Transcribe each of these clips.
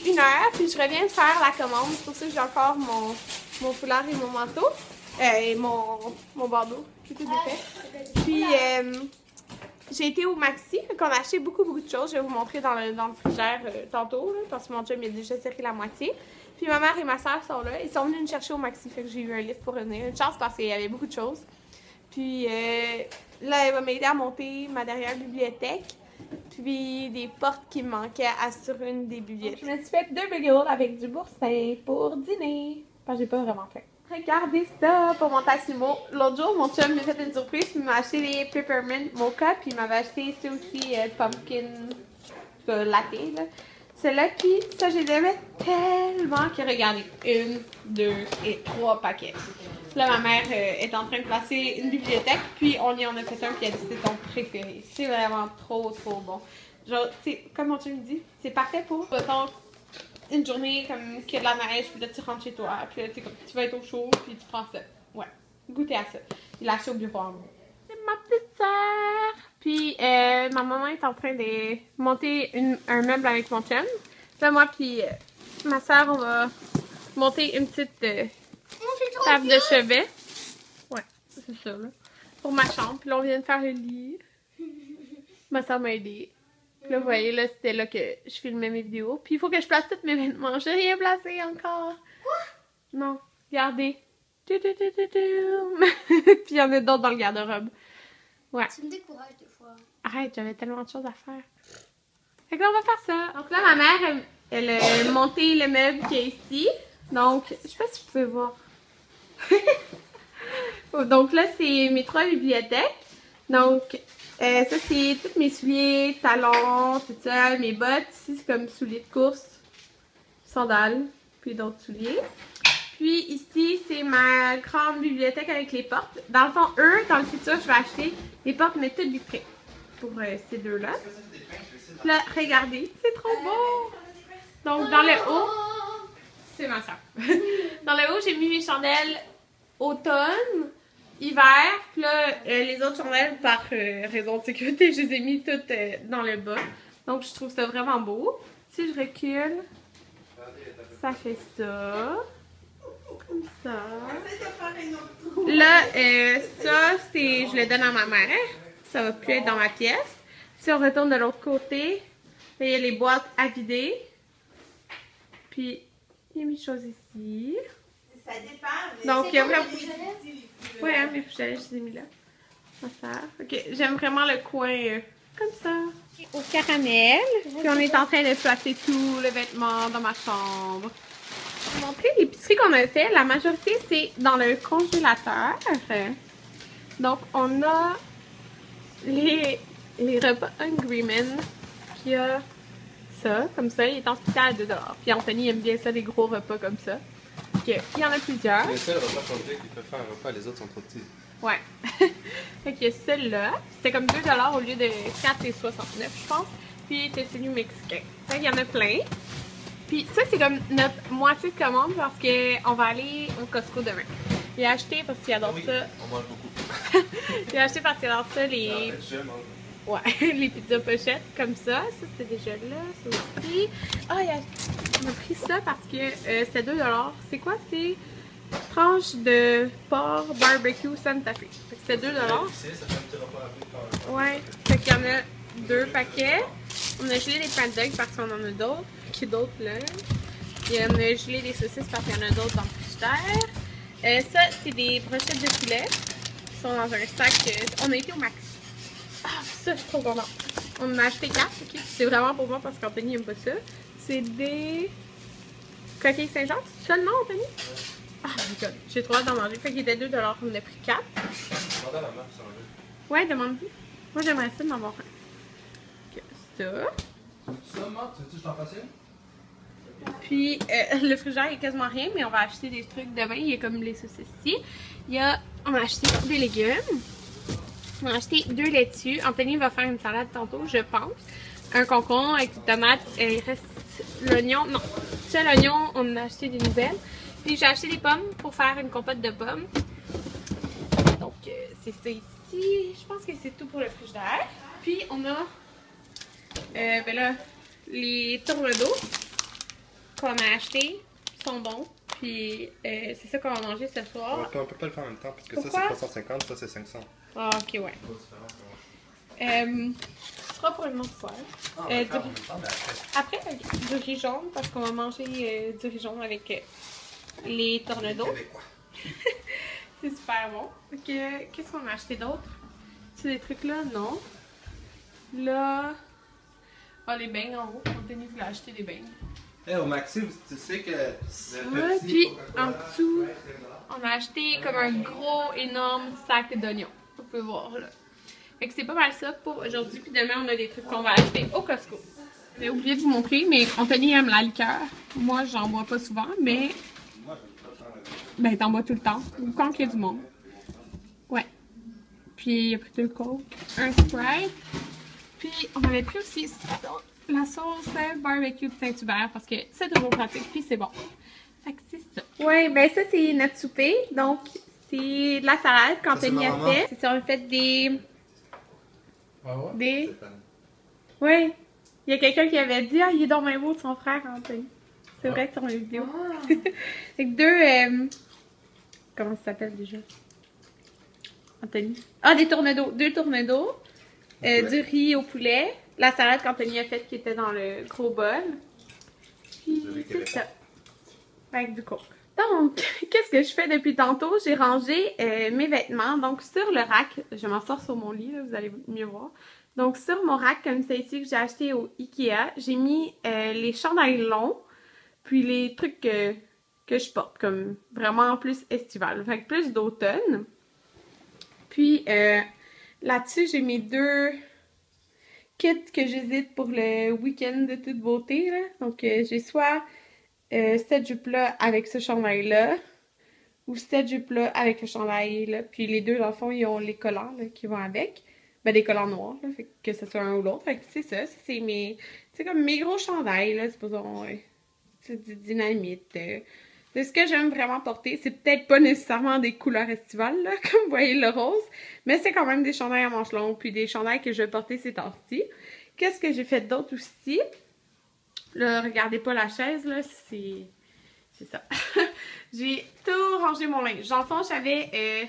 j'ai 1 heure, puis je reviens de faire la commande. C'est pour ça que j'ai encore mon foulard et mon manteau. Et mon bandeau, qui est tout défait. Puis, j'ai été au Maxi, qu'on a acheté beaucoup de choses. Je vais vous montrer dans le frigidaire tantôt, là, parce que mon chum il a déjà serré la moitié. Puis ma mère et ma soeur sont là. Ils sont venus me chercher au Maxi, fait que j'ai eu un lift pour revenir. Une chance parce qu'il y avait beaucoup de choses. Puis là, elle va m'aider à monter ma dernière bibliothèque. Puis des portes qui me manquaient sur une des bibliothèques. Je me suis fait 2 bagels avec du boursin pour dîner. Parce que j'ai pas vraiment faim. Regardez ça pour mon tassimo. L'autre jour, mon chum m'a fait une surprise. Il m'a acheté les Peppermint Mocha. Puis il m'avait acheté ça aussi, Pumpkin Latte. Celle-là, puis ça, je les aimais tellement que regardez. 1, 2 et 3 paquets. Là, ma mère est en train de placer une bibliothèque. Puis on y en a fait un. Puis elle dit que c'est son préféré. C'est vraiment trop bon. Genre, c'est comme mon chum dit, c'est parfait pour, mettons, une journée comme qu'il y a de la neige, puis là tu rentres chez toi, puis là tu vas être au chaud, puis tu prends ça. Ouais, goûtez à ça. Il l'a acheté au bureau en gros. C'est ma petite soeur! Puis ma maman est en train de monter un meuble avec mon chum. Là, moi puis ma soeur, on va monter une petite table de chevet. Ouais, c'est ça là. Pour ma chambre. Puis là, on vient de faire le lit. Ma soeur m'a aidé. Puis là, vous voyez, là, c'était là que je filmais mes vidéos. Puis il faut que je place tous mes vêtements. J'ai rien placé encore. Quoi? Non, regardez. Puis il y en a d'autres dans le garde-robe. Ouais. Tu me décourages des fois. Arrête, j'avais tellement de choses à faire. Fait que là, on va faire ça. Donc là, ma mère, elle a monté le meuble qui est ici. Donc, je sais pas si vous pouvez voir. Donc là, c'est mes 3 bibliothèques. Donc, ça, c'est tous mes souliers, talons, tout ça, mes bottes. Ici, c'est comme souliers de course, sandales, puis d'autres souliers. Puis ici, c'est ma grande bibliothèque avec les portes. Dans le fond, dans le futur, je vais acheter les portes, mais toutes vitrées pour ces deux-là. Là, regardez, c'est trop beau! Donc, dans le haut, c'est ma soeur. Dans le haut, j'ai mis mes chandelles automne, hiver. Puis là, les autres chandelles, par raison de sécurité, je les ai mis toutes dans le bas. Donc, je trouve ça vraiment beau. Si je recule, ça fait ça. Comme ça. Là, ça, je le donne à ma mère. Ça va plus être dans ma pièce. Si on retourne de l'autre côté, là, il y a les boîtes à vider. Puis, il y a mes choses ici. Ça dépend. Donc, il y a vraiment... Ouais, hein, mes fougères, je les ai mis là. Ok, j'aime vraiment le coin comme ça. Au caramel. Puis on est en train de placer tout le vêtement dans ma chambre. Je vais vous montrer l'épicerie qu'on a fait. La majorité, c'est dans le congélateur. Donc, on a les repas Hungry Man. Puis il y a ça, comme ça. Il est en spécial à 2 $. Puis Anthony aime bien ça, les gros repas comme ça. Donc, il y en a plusieurs. C'est le seul repas complet qui peut faire un repas, les autres sont trop petits. Ouais. Fait que celle-là, c'était comme 2 $ au lieu de 4,69 je pense. Puis c'est celui mexicain. Fait qu'il y en a plein. Puis ça, c'est comme notre moitié de commande parce qu'on va aller au Costco demain. J'ai acheté parce qu'il adore ça. On mange beaucoup. J'ai acheté parce qu'il adore ça les... En fait, je mange. Ouais, les pizzas pochettes comme ça. Ça, c'était déjà là. Ça aussi. Ah, on a pris ça parce que c'est 2 $. C'est quoi? C'est tranche de porc barbecue Santa Fe. Fait que c'est 2 $. Ouais. Fait qu'il y en a 2 paquets. On a gelé des hot dogs parce qu'on en a d'autres. Qui d'autres là? Et on a gelé des saucisses parce qu'il y en a d'autres dans le frigidaire. Ça, c'est des brochettes de poulet qui sont dans un sac. On a été au Maxi. Ah, ça, je suis trop contente. On en a acheté 4, ok? C'est vraiment pour moi parce qu'Anthony n'aime pas ça. C'est des coquilles Saint-Jean. Seulement, Anthony? Ah, my god, j'ai trop hâte d'en manger. Fait qu'il était 2 $, on en a pris 4. Demande à ma mère si ça en veut. Ouais, demande-lui. Moi, j'aimerais ça d'en avoir un. Ok, ça. Ça, Marc, tu veux que je t'en fasse une? Puis, le frigidaire, il n'y a quasiment rien, mais on va acheter des trucs demain. Il y a comme les saucisses ici. On a acheté des légumes. On a acheté 2 laitues. Anthony va faire une salade tantôt, je pense. Un concombre avec des tomates. Il reste l'oignon. Non, ça, l'oignon, on en a acheté des nouvelles. Puis, j'ai acheté des pommes pour faire une compote de pommes. Donc, c'est ça ici. Je pense que c'est tout pour le frigidaire. Puis, on a, ben là, les tourneaux d'eau. qu'on a achetés sont bons. Puis c'est ça qu'on va manger ce soir. On peut pas le faire en même temps parce que pourquoi? ça c'est 350, ça c'est 500. Ah, ok, ouais. Ce sera pour une autre fois. Ah, on va le faire en même temps, mais après. Après, du riz jaune, parce qu'on va manger du riz jaune avec les tornados. C'est super bon. Qu'est-ce qu'on a acheté d'autre? C'est des trucs là? Non. Là... Ah, les beignes en haut. Anthony voulait acheter des beignes. Hey, au Maxi, tu sais que Ouais, puis en dessous, on a acheté comme un gros, énorme sac d'oignons. Vous pouvez voir là. Fait que c'est pas mal ça pour aujourd'hui. Puis demain, on a des trucs qu'on va acheter au Costco. J'ai oublié de vous montrer, mais Anthony aime la liqueur. Moi, j'en bois pas souvent, mais... Ben, t'en bois tout le temps. Ou quand il y a du monde. Ouais. Puis, il a pris 2 Coke, un Sprite. Puis, on avait pris aussi la sauce barbecue de Saint-Hubert parce que c'est toujours pratique, puis c'est bon. Fait que c'est ça. Ouais, ben ça, c'est notre souper. Donc, c'est de la salade qu'Anthony a fait. C'est ça, on a fait des... Ah ouais? Des... Ouais. Il y a quelqu'un qui avait dit « Ah, il est dans bien beau de son frère, Anthony. » C'est vrai que sur mes vidéos. Fait que 2... Comment ça s'appelle déjà? Anthony. Ah, des tournedos. 2 tournedos. Du riz au poulet. La salade qu'Anthony a faite qui était dans le gros bol. Puis c'est ça. Avec du coke. Donc, qu'est-ce que je fais depuis tantôt? J'ai rangé mes vêtements. Donc, sur le rack, je m'en sors sur mon lit, là, vous allez mieux voir. Donc, sur mon rack, comme c'est ici que j'ai acheté au Ikea, j'ai mis les chandails longs, puis les trucs que je porte, comme vraiment plus estival. Fait que plus d'automne. Puis, là-dessus, j'ai mes 2 kits que j'hésite pour le week-end de toute beauté. Là. Donc, j'ai soit cette jupe-là avec ce chandail-là, ou cette jupe-là avec le chandail-là. Puis les deux, dans le fond, ils ont les collants là, qui vont avec. Ben, des collants noirs, là, fait que ce soit un ou l'autre. Fait que c'est ça, c'est mes... C'est comme mes gros chandails, là, supposons. C'est du dynamite. De ce que j'aime vraiment porter, c'est peut-être pas nécessairement des couleurs estivales, là, comme vous voyez le rose, mais c'est quand même des chandails à manches longues, puis des chandails que je vais porter ces temps-ci. Qu'est-ce que j'ai fait d'autre aussi? Là, regardez pas la chaise, là, c'est ça. J'ai tout rangé mon linge. Dans le fond, j'avais,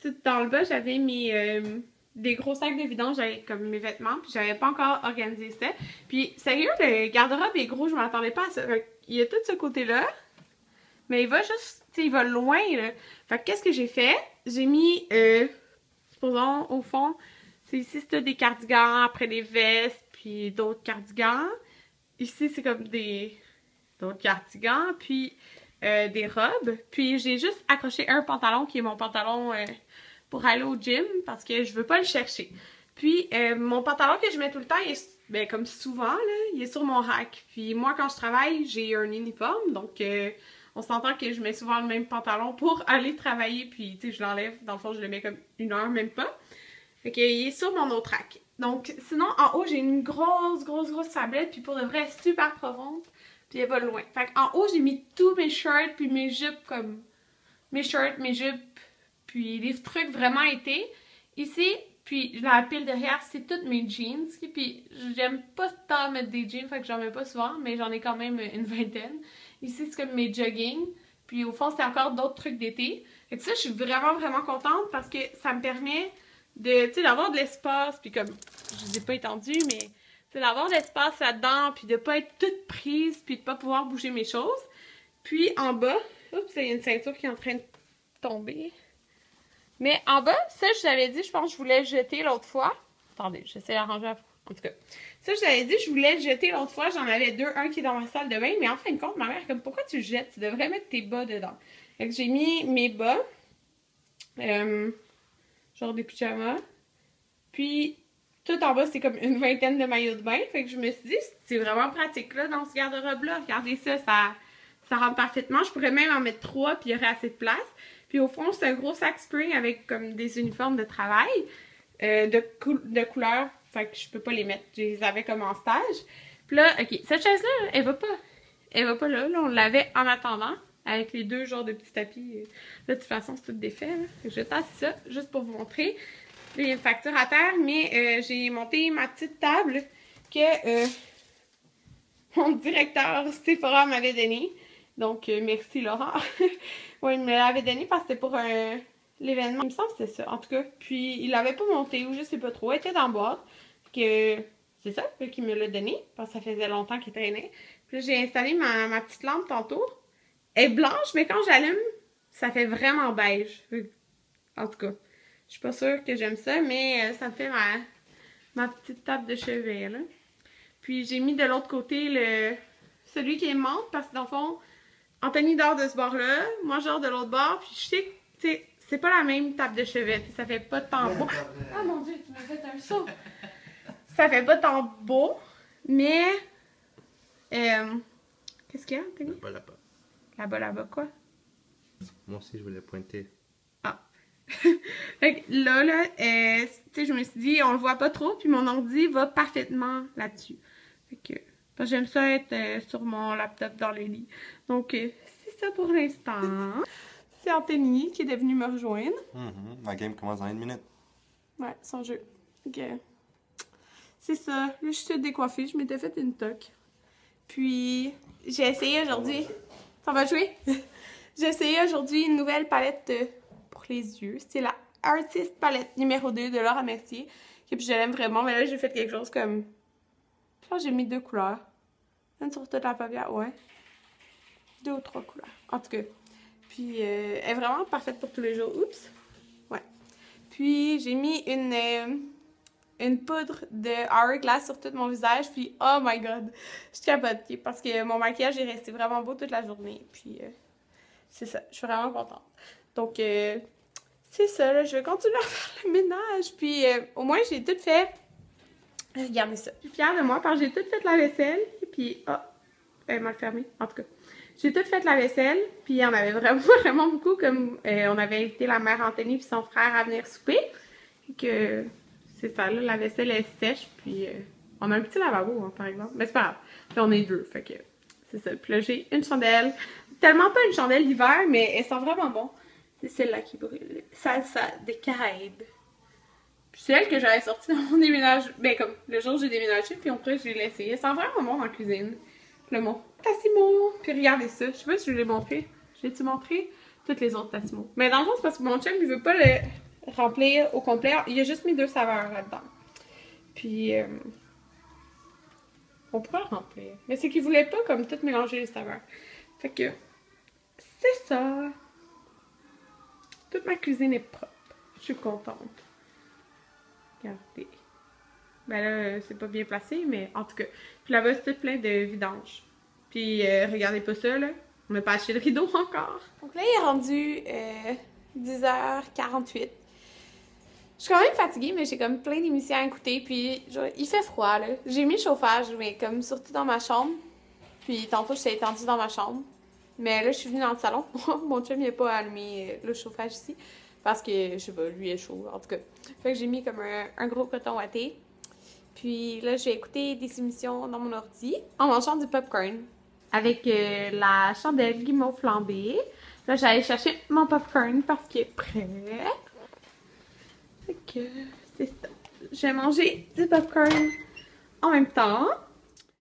tout dans le bas, j'avais mes... des gros sacs de vidange avec comme mes vêtements, puis j'avais pas encore organisé ça. Puis sérieux, le garde-robe est gros, je m'attendais pas à ça. Il y a tout ce côté-là, mais il va juste, tu sais, il va loin, là. Fait que qu'est-ce que j'ai fait? J'ai mis, supposons, au fond, c'est ici c'est des cardigans, après des vestes, puis d'autres cardigans. Ici c'est comme d'autres cardigans, puis des robes. Puis j'ai juste accroché un pantalon qui est mon pantalon... pour aller au gym parce que je veux pas le chercher. Puis mon pantalon que je mets tout le temps, il est, ben, comme souvent, là, il est sur mon rack. Puis moi, quand je travaille, j'ai un uniforme, donc on s'entend que je mets souvent le même pantalon pour aller travailler, puis tu sais, je l'enlève, dans le fond, je le mets comme 1 heure, même pas. Fait qu'il est sur mon autre rack. Donc sinon, en haut, j'ai une grosse tablette, puis pour de vrai, super profonde, puis elle va loin. Fait qu'en haut, j'ai mis tous mes shirts, puis mes jupes, comme mes shirts, mes jupes, puis des trucs vraiment été. Ici, puis la pile derrière, c'est toutes mes jeans. Puis j'aime pas tant mettre des jeans, fait que j'en mets pas souvent, mais j'en ai quand même une vingtaine. Ici, c'est comme mes jogging. Puis au fond, c'est encore d'autres trucs d'été. Fait que ça, je suis vraiment contente parce que ça me permet de, tu sais, d'avoir de l'espace. Puis comme, je les ai pas étendus, mais tu sais, d'avoir de l'espace là-dedans, puis de pas être toute prise, puis de pas pouvoir bouger mes choses. Puis en bas, oups, il y a une ceinture qui est en train de tomber. Mais en bas, ça, je vous avais dit, je pense que je voulais le jeter l'autre fois. Attendez, j'essaie d'arranger en tout cas. Ça, je vous avais dit, je voulais le jeter l'autre fois. J'en avais 2, un qui est dans ma salle de bain. Mais en fin de compte, ma mère est comme, pourquoi tu le jettes? Tu devrais mettre tes bas dedans. Fait que j'ai mis mes bas. Genre des pyjamas. Puis, tout en bas, c'est comme une vingtaine de maillots de bain. Fait que je me suis dit, c'est vraiment pratique là, dans ce garde-robe-là. Regardez ça, ça rentre parfaitement. Je pourrais même en mettre 3, puis il y aurait assez de place. Puis au fond, c'est un gros sac spring avec comme des uniformes de travail de couleur. Fait que je peux pas les mettre. Je les avais comme en stage. Puis là, ok, cette chaise-là, elle va pas. Elle va pas là. Là, on l'avait en attendant. Avec les 2 genres de petits tapis. Là, de toute façon, c'est tout défait. Là. Fait que je tasse ça juste pour vous montrer. Là, il y a une facture à terre, mais j'ai monté ma petite table que mon directeur Sephora m'avait donné. Donc, merci Laurent. Oui, il me l'avait donné parce que c'était pour l'événement. Il me semble que c'était ça, en tout cas. Puis, il l'avait pas monté ou je sais pas trop. Il était dans la boîte. Que c'est ça, qu'il me l'a donné. Parce que ça faisait longtemps qu'il traînait. Puis là, j'ai installé ma petite lampe tantôt. Elle est blanche, mais quand j'allume, ça fait vraiment beige. En tout cas, je suis pas sûre que j'aime ça, mais ça me fait ma petite table de chevet, là. Puis, j'ai mis de l'autre côté celui qui est menthe, parce que dans le fond, Anthony dort de ce bord-là, moi je dors de l'autre bord, puis je sais que, tu sais, c'est pas la même table de chevet, ça fait pas tant beau. Ah mon Dieu, tu m'as fait un saut! Ça fait pas tant beau, mais... qu'est-ce qu'il y a, Anthony? Là-bas. Là-bas, quoi? Moi aussi, je voulais pointer. Ah! Fait que là, tu sais, je me suis dit, on le voit pas trop, puis mon ordi va parfaitement là-dessus. Fait que... Parce que j'aime ça être sur mon laptop dans le lit. Donc, c'est ça pour l'instant. C'est Anthony qui est venu me rejoindre. La game commence dans 1 minute. Ouais, son jeu. Ok. C'est ça. Là, je suis toute décoiffée. Je m'étais fait une toque. Puis, j'ai essayé aujourd'hui... Ça va jouer? J'ai essayé aujourd'hui une nouvelle palette pour les yeux. C'est la Artist Palette numéro 2 de Laura Mercier. Et puis, je l'aime vraiment. Mais là, j'ai fait quelque chose comme... Je pense que j'ai mis 2 couleurs. Une sur toute la paupière, ouais. 2 ou 3 couleurs. En tout cas. Puis, elle est vraiment parfaite pour tous les jours. Oups. Ouais. Puis, j'ai mis une poudre de Hourglass sur tout mon visage. Puis, oh my god. Je capote. Parce que mon maquillage est resté vraiment beau toute la journée. Puis, c'est ça. Je suis vraiment contente. Donc, c'est ça. Là, je vais continuer à faire le ménage. Puis, au moins, j'ai tout fait. Regardez ça. Je suis fière de moi parce que j'ai tout fait la vaisselle. Puis, elle m'a fermé. En tout cas, j'ai tout fait la vaisselle. Puis, il y en avait vraiment, vraiment beaucoup. Comme on avait invité la mère Anthony et son frère à venir souper. Et que c'est ça, là, la vaisselle est sèche. Puis, on a un petit lavabo, hein, par exemple. Mais c'est pas grave. Puis, on est 2. Fait que c'est ça. Puis là, j'ai une chandelle. Tellement pas une chandelle d'hiver, mais elle sent vraiment bon. C'est celle-là qui brûle. Salsa des Caraïbes. C'est elle que j'avais sortie dans mon déménagement. Ben, comme le jour où j'ai déménagé, puis après, je l'ai laissée. Elle sent vraiment bon dans la cuisine. Le mot Tassimo. Puis regardez ça. Je sais pas si je l'ai montré. Je l'ai-tu montré? Toutes les autres Tassimo. Mais dans le fond, c'est parce que mon chum, il veut pas le remplir au complet. Il a juste mis 2 saveurs là-dedans. Puis, on pourrait le remplir. Mais c'est qu'il voulait pas, comme, tout mélanger les saveurs. Fait que, c'est ça. Toute ma cuisine est propre. Je suis contente. Regardez. Ben là, c'est pas bien placé, mais en tout cas. Puis là-bas, c'est tout plein de vidanges. Puis, regardez pas ça, là. On n'a pas acheté de rideau encore. Donc là, il est rendu 10h48. Je suis quand même fatiguée, mais j'ai comme plein d'émissions à écouter. Puis, genre, il fait froid, là. J'ai mis le chauffage, mais comme surtout dans ma chambre. Puis, tantôt, j'étais étendue dans ma chambre. Mais là, je suis venue dans le salon. Mon chum, il n'a pas allumé le chauffage ici. Parce que, je sais pas, lui est chaud, en tout cas. Fait que j'ai mis comme un gros coton ouaté. Puis là, je vais écouter des émissions dans mon ordi en mangeant du popcorn. Avec la chandelle guimauve flambée. Là, j'allais chercher mon popcorn parce qu'il est prêt. Fait que, c'est ça. Je vais manger du popcorn en même temps.